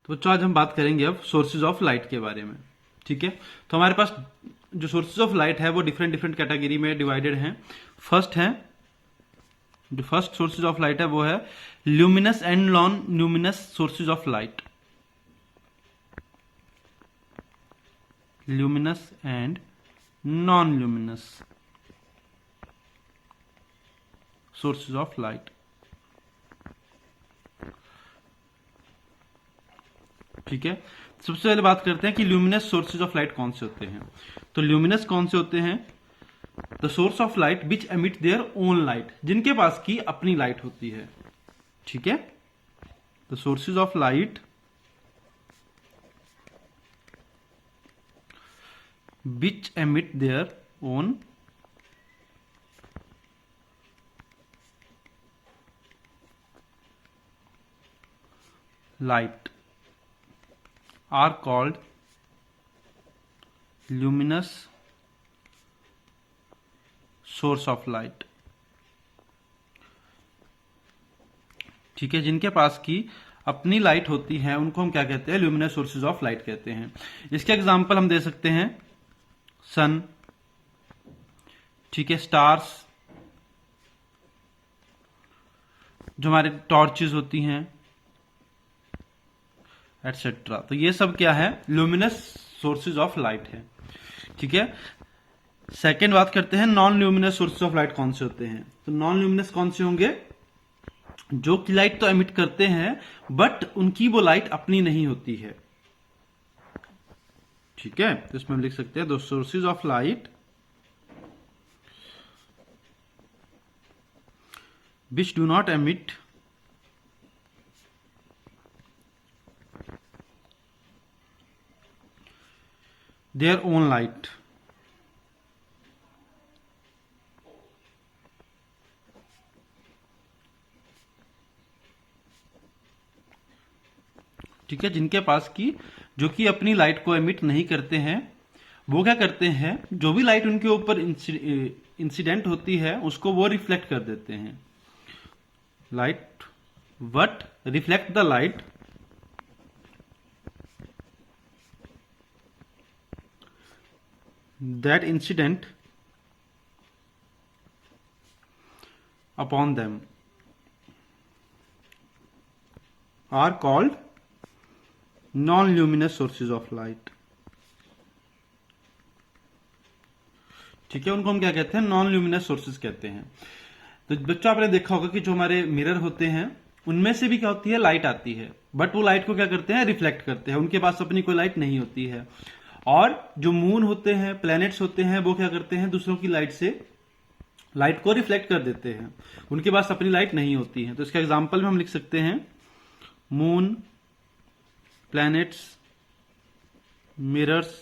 तो बच्चों आज हम बात करेंगे अब सोर्सेज ऑफ लाइट के बारे में। ठीक है, तो हमारे पास जो सोर्सेज ऑफ लाइट है वो डिफरेंट डिफरेंट कैटेगरी में डिवाइडेड हैं। जो फर्स्ट सोर्सेज ऑफ लाइट है वो है luminous and non luminous sources of light. Luminous and non luminous sources of light. ठीक है, सबसे पहले बात करते हैं कि ल्यूमिनस सोर्सेज ऑफ लाइट कौन से होते हैं। तो ल्यूमिनस कौन से होते हैं? The source of light which emit their own light, जिनके पास की अपनी लाइट होती है। ठीक है, the sources of light which emit their own light are called luminous source of light। ठीक है, जिनके पास की अपनी लाइट होती है उनको हम क्या कहते हैं? ल्यूमिनस सोर्सेज ऑफ लाइट कहते हैं। इसके एग्जांपल हम दे सकते हैं सन, ठीक है, स्टार्स, जो हमारे टॉर्चेस होती हैं, एटसेट्रा। तो ये सब क्या है? ल्यूमिनस सोर्सेज ऑफ लाइट है। ठीक है, सेकेंड बात करते हैं non luminous sources of light कौन से होते हैं। तो नॉन ल्यूमिनस कौन से होंगे? जो कि लाइट तो एमिट करते हैं बट उनकी वो लाइट अपनी नहीं होती है। ठीक है, तो इसमें हम लिख सकते हैं the sources of light which do not emit their own light। ठीक है, जिनके पास की जो कि अपनी लाइट को एमिट नहीं करते हैं, वो क्या करते हैं? जो भी लाइट उनके ऊपर इंसिडेंट होती है उसको वो रिफ्लेक्ट कर देते हैं। Light what reflect the light that incident upon them are called non-luminous sources of light। ठीक है, उनको हम क्या कहते हैं? नॉन ल्यूमिनस सोर्सेज कहते हैं। तो बच्चों आपने देखा होगा कि जो हमारे मिरर होते हैं उनमें से भी क्या होती है? लाइट आती है, बट वो लाइट को क्या करते हैं? रिफ्लेक्ट करते हैं। उनके पास अपनी कोई लाइट नहीं होती है। और जो मून होते हैं, प्लैनेट्स होते हैं, वो क्या करते हैं? दूसरों की लाइट से लाइट को रिफ्लेक्ट कर देते हैं। उनके पास अपनी लाइट नहीं होती है। तो इसका एग्जांपल में हम लिख सकते हैं मून, प्लैनेट्स, मिरर्स,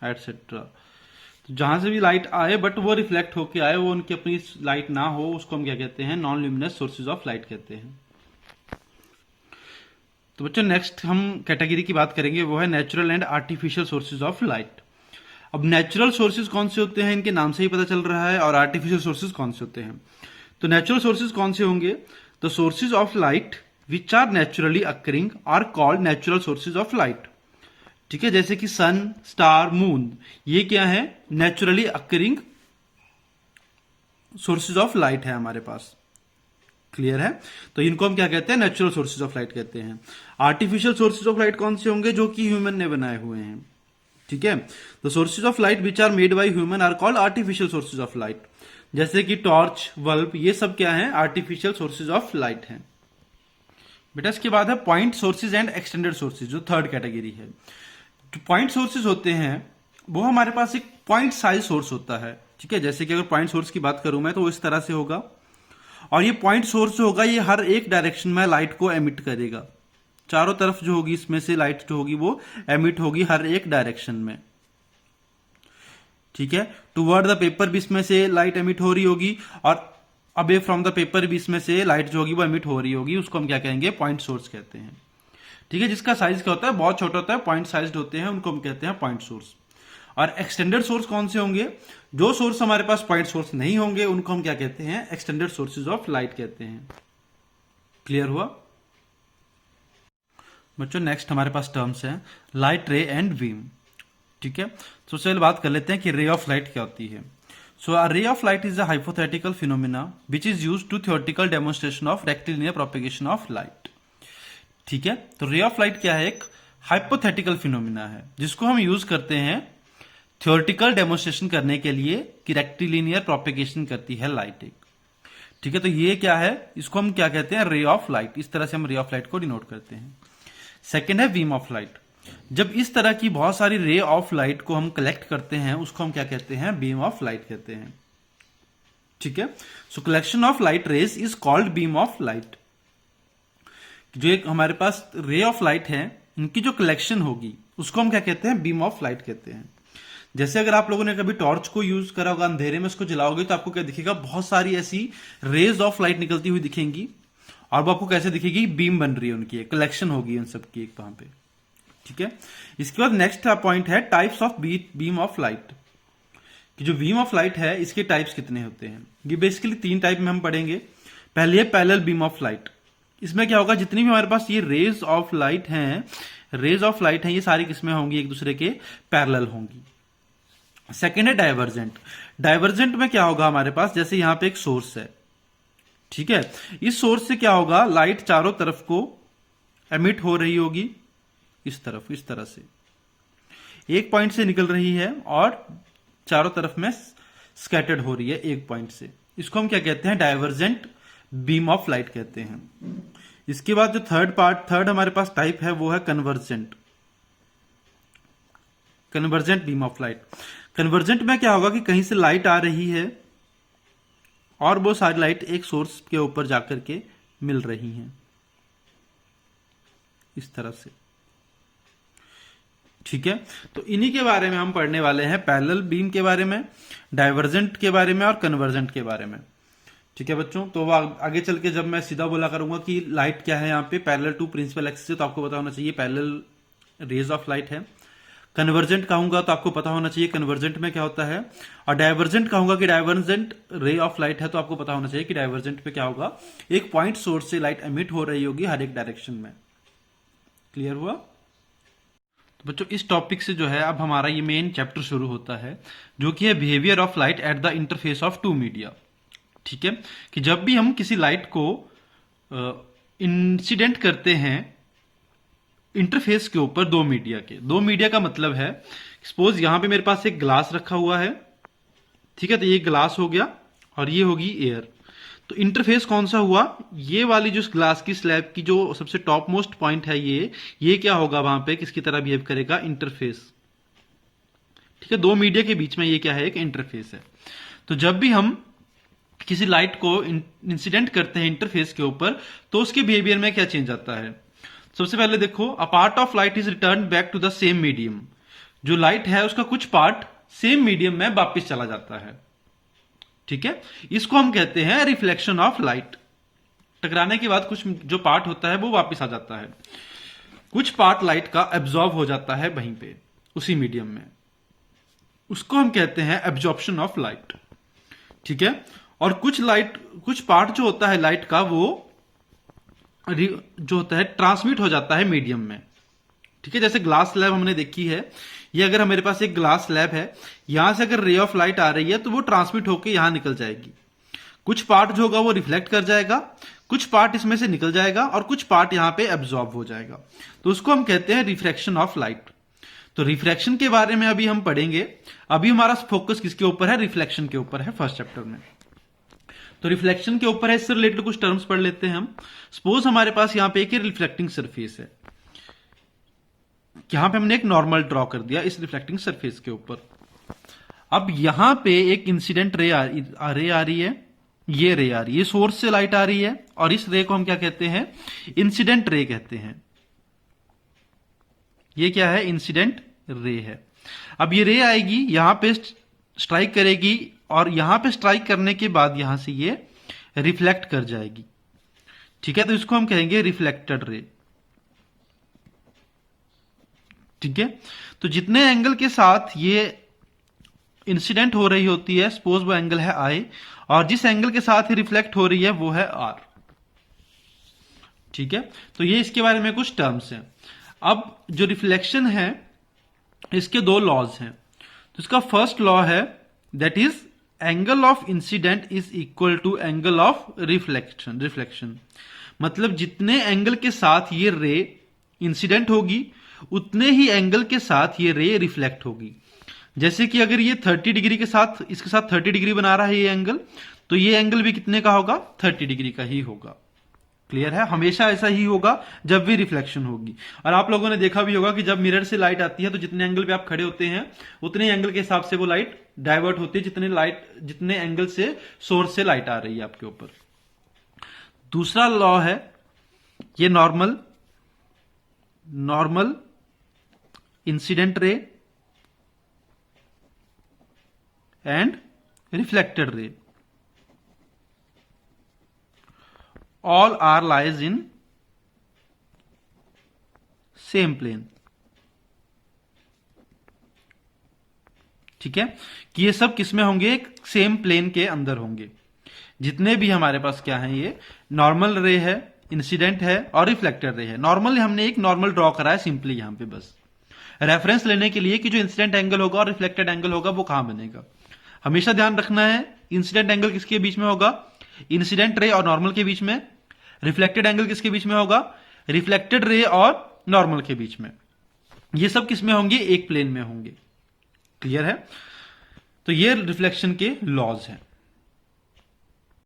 एटसेट्रा। तो जहां से भी लाइट आए बट वो रिफ्लेक्ट होके आए, वो उनकी अपनी लाइट ना हो, उसको हम क्या कहते हैं? Non luminous sources of light कहते हैं। तो बच्चों नेक्स्ट हम कैटेगरी की बात करेंगे, वो है natural and artificial sources of light. अब नेचुरल सोर्सेज कौन से होते हैं, इनके नाम से ही पता चल रहा है, और आर्टिफिशियल सोर्सेज कौन से होते हैं। तो नेचुरल सोर्सेज कौन से होंगे? The sources of light which are naturally occurring are called natural sources of light. ठीक है, जैसे कि सन, स्टार, मून, ये क्या है? Naturally occurring sources of light है हमारे पास। क्लियर है? तो इनको हम क्या कहते हैं? नेचुरल सोर्सेज ऑफ लाइट कहते हैं। आर्टिफिशियल सोर्सेज ऑफ लाइट कौन से होंगे? जो कि ह्यूमन ने बनाए हुए हैं। ठीक है, the sources of light which are made by human are called artificial sources of light. जैसे कि टॉर्च, बल्ब, ये सब क्या है? आर्टिफिशियल सोर्सेज ऑफ लाइट है। बेटा इसके बाद है point sources and extended sources, जो थर्ड कैटेगरी है। जो पॉइंट सोर्सेज होते हैं वो हमारे पास एक पॉइंट साइज सोर्स होता है। ठीक है, जैसे कि अगर पॉइंट सोर्स की बात करूं मैं तो वो इस तरह से होगा, और ये पॉइंट सोर्स जो होगा ये हर एक डायरेक्शन में लाइट को एमिट करेगा। चारों तरफ जो होगी इसमें से लाइट जो होगी वो एमिट होगी हर एक डायरेक्शन में। ठीक है, टुवर्ड द पेपर भी इसमें से लाइट एमिट हो रही होगी, और अवे फ्रॉम द पेपर भी इसमें से लाइट जो होगी वो एमिट हो रही होगी। उसको हम क्या कहेंगे? पॉइंट सोर्स कहते हैं। ठीक है, जिसका साइज क्या होता है? बहुत छोटा होता है, पॉइंट साइज्ड होते हैं, उनको हम कहते हैं पॉइंट सोर्स। और एक्सटेंडेड सोर्स कौन से होंगे? जो सोर्स हमारे पास पॉइंट सोर्स नहीं होंगे उनको हम क्या कहते हैं? एक्सटेंडेड सोर्सेज ऑफ लाइट कहते हैं। क्लियर हुआ बच्चों नेक्स्ट हमारे पास टर्म्स हैं लाइट रे एंड बीम। ठीक है, तो चलिए बात कर लेते हैं कि रे ऑफ लाइट क्या होती है। So a ray of light is a hypothetical phenomena which is used to theoretical demonstration of rectilinear propagation of light. ठीक है, तो रे ऑफ लाइट क्या है, एक हाइपोथेटिकल फिनोमिना है जिसको हम यूज करते हैं थ्योरेटिकल डेमोन्स्ट्रेशन करने के लिए कि रेक्टिलिनियर प्रोपेगेशन करती है लाइट एक। ठीक है, तो ये क्या है, इसको हम क्या कहते हैं, रे ऑफ लाइट। इस तरह से हम रे ऑफ लाइट को डिनोट करते हैं। सेकेंड है बीम ऑफ लाइट। जब इस तरह की बहुत सारी रे ऑफ लाइट को हम कलेक्ट करते हैं उसको हम क्या कहते हैं, बीम ऑफ लाइट कहते हैं। ठीक है, सो collection of light rays is called beam of light. जो एक हमारे पास रे ऑफ लाइट है इनकी जो कलेक्शन होगी उसको हम क्या कहते हैं, बीम ऑफ लाइट कहते हैं। जैसे अगर आप लोगों ने कभी टॉर्च को यूज करा होगा, अंधेरे में उसको जलाओगे तो आपको क्या दिखेगा, बहुत सारी ऐसी रेज ऑफ लाइट निकलती हुई दिखेंगी और वो आपको कैसे दिखेगी, बीम बन रही है उनकी, कलेक्शन होगी उन सबकी एक वहां पे। ठीक है, इसके बाद नेक्स्ट पॉइंट है types of beam of light. कि जो बीम ऑफ लाइट है इसके टाइप्स कितने होते हैं। ये बेसिकली 3 टाइप में हम पढ़ेंगे। पहले है पैरेलल बीम ऑफ लाइट। इसमें क्या होगा, जितनी भी हमारे पास ये रेज ऑफ लाइट हैं, ये सारी किस्में होंगी एक दूसरे के पैरेलल होंगी। सेकेंड है डाइवर्जेंट। डाइवर्जेंट में क्या होगा हमारे पास, जैसे यहां पे एक सोर्स है, ठीक है, इस सोर्स से क्या होगा, लाइट चारों तरफ को एमिट हो रही होगी, इस तरफ, इस तरह से एक पॉइंट से निकल रही है और चारों तरफ में स्कैटर्ड हो रही है एक पॉइंट से। इसको हम क्या कहते हैं, डाइवर्जेंट बीम ऑफ लाइट कहते हैं। इसके बाद जो थर्ड हमारे पास टाइप है वो है convergent beam of light. Convergent में क्या होगा कि कहीं से लाइट आ रही है और वो सारी लाइट एक सोर्स के ऊपर जाकर के मिल रही हैं इस तरह से। ठीक है, तो इन्हीं के बारे में हम पढ़ने वाले हैं, पैरेलल बीम के बारे में, डाइवर्जेंट के बारे में और कन्वर्जेंट के बारे में। ठीक है बच्चों, तो आगे चल के जब मैं सीधा बोला करूंगा कि लाइट क्या है यहाँ पे पैरेलल टू प्रिंसिपल एक्सिस, तो आपको पता होना चाहिए पैरेलल रेज ऑफ लाइट है। कन्वर्जेंट कहूंगा तो आपको पता होना चाहिए कन्वर्जेंट में क्या होता है। और डाइवर्जेंट कहूंगा कि डाइवर्जेंट रे ऑफ लाइट है, तो आपको पता होना चाहिए कि डाइवर्जेंट पे क्या होगा, एक पॉइंट सोर्स से लाइट एमिट हो रही होगी हर एक डायरेक्शन में। क्लियर हुआ। तो बच्चों इस टॉपिक से जो है अब हमारा ये मेन चैप्टर शुरू होता है, जो कि है behaviour of light at the interface of two media. ठीक है, कि जब भी हम किसी लाइट को इंसिडेंट करते हैं इंटरफेस के ऊपर दो मीडिया का मतलब है, सपोज यहां पे मेरे पास एक ग्लास रखा हुआ है, ठीक है, तो ये ग्लास हो गया और ये होगी एयर। तो इंटरफेस कौन सा हुआ, ये वाली जो ग्लास की स्लैब की जो सबसे टॉप मोस्ट पॉइंट है, ये क्या होगा वहां पे, किसकी तरह बिहेव करेगा, इंटरफेस। ठीक है, दो मीडिया के बीच में ये क्या है, एक इंटरफेस है। तो जब भी हम किसी लाइट को इंसिडेंट करते हैं इंटरफेस के ऊपर, तो उसके बिहेवियर में क्या चेंज आता है। सबसे पहले देखो, a part of light is return back to the same medium. जो लाइट है उसका कुछ पार्ट सेम मीडियम में वापस चला जाता है। ठीक है, इसको हम कहते हैं रिफ्लेक्शन ऑफ लाइट। टकराने के बाद कुछ जो पार्ट होता है वो वापस आ जाता है, कुछ पार्ट लाइट का एब्जॉर्ब हो जाता है वहीं पे उसी मीडियम में, उसको हम कहते हैं एब्जॉर्प्शन ऑफ लाइट। ठीक है, और कुछ पार्ट जो होता है लाइट का वो जो होता है ट्रांसमिट हो जाता है मीडियम में। ठीक है, जैसे ग्लास स्लैब हमने देखी है, ये अगर हमारे पास एक ग्लास स्लैब है, यहां से अगर रे ऑफ लाइट आ रही है तो वो ट्रांसमिट होकर यहां निकल जाएगी। कुछ पार्ट जो होगा वो रिफ्लेक्ट कर जाएगा, कुछ पार्ट इसमें से निकल जाएगा और कुछ पार्ट यहां पे एब्जॉर्ब हो जाएगा। तो उसको हम कहते हैं रिफ्रैक्शन ऑफ लाइट। तो रिफ्रैक्शन के बारे में अभी हम पढ़ेंगे। अभी हमारा फोकस किसके ऊपर है, रिफ्लेक्शन के ऊपर है फर्स्ट चैप्टर में। तो रिफ्लेक्शन के ऊपर है, इससे रिलेटेड कुछ टर्म्स पढ़ लेते हैं हम। सपोज हमारे पास यहां पे एक रिफ्लेक्टिंग सरफेस है, यहां पे हमने एक नॉर्मल ड्रॉ कर दिया इस रिफ्लेक्टिंग सरफेस के ऊपर। अब यहां पे एक इंसिडेंट रे आ रही है, ये रे आ रही है, ये सोर्स से लाइट आ रही है और इस रे को हम क्या कहते हैं, इंसिडेंट रे कहते हैं। ये क्या है, इंसिडेंट रे है। अब ये रे आएगी, यहां पे स्ट्राइक करेगी और यहां पे स्ट्राइक करने के बाद यहां से ये रिफ्लेक्ट कर जाएगी। ठीक है, तो इसको हम कहेंगे रिफ्लेक्टेड रे। ठीक है, तो जितने एंगल के साथ ये इंसिडेंट हो रही होती है, सपोज वो एंगल है आई, और जिस एंगल के साथ ही रिफ्लेक्ट हो रही है वो है आर। ठीक है, तो ये इसके बारे में कुछ टर्म्स हैं। अब जो रिफ्लेक्शन है इसके दो लॉज हैं। तो इसका फर्स्ट लॉ है that is angle of incident is equal to angle of reflection. मतलब जितने एंगल के साथ ये रे इंसिडेंट होगी उतने ही एंगल के साथ ये रे रिफ्लेक्ट होगी। जैसे कि अगर ये 30 डिग्री के साथ इसके साथ 30 डिग्री बना रहा है ये एंगल, तो ये एंगल भी कितने का होगा, 30 डिग्री का ही होगा। क्लियर है, हमेशा ऐसा ही होगा जब भी रिफ्लेक्शन होगी। और आप लोगों ने देखा भी होगा कि जब मिरर से लाइट आती है तो जितने एंगल पे आप खड़े होते हैं उतने एंगल के हिसाब से वो लाइट डाइवर्ट होती है, जितने एंगल से सोर्स से लाइट आ रही है आपके ऊपर। दूसरा लॉ है ये normal incident ray and reflected ray all are lies in same plane। ठीक है, कि ये सब किसमें होंगे, एक सेम प्लेन के अंदर होंगे। जितने भी हमारे पास क्या है, ये नॉर्मल रे है, इंसिडेंट है और रिफ्लेक्टेड रे है। नॉर्मल हमने एक नॉर्मल ड्रॉ करा है सिंपली यहां पे बस रेफरेंस लेने के लिए कि जो इंसिडेंट एंगल होगा और रिफ्लेक्टेड एंगल होगा वो कहां बनेगा। हमेशा ध्यान रखना है इंसिडेंट एंगल किसके बीच में होगा, इंसिडेंट रे और नॉर्मल के बीच में। रिफ्लेक्टेड एंगल किसके बीच में होगा, रिफ्लेक्टेड रे और नॉर्मल के बीच में। ये सब किसमें होंगे, एक प्लेन में होंगे। क्लियर है, तो ये रिफ्लेक्शन के लॉज हैं।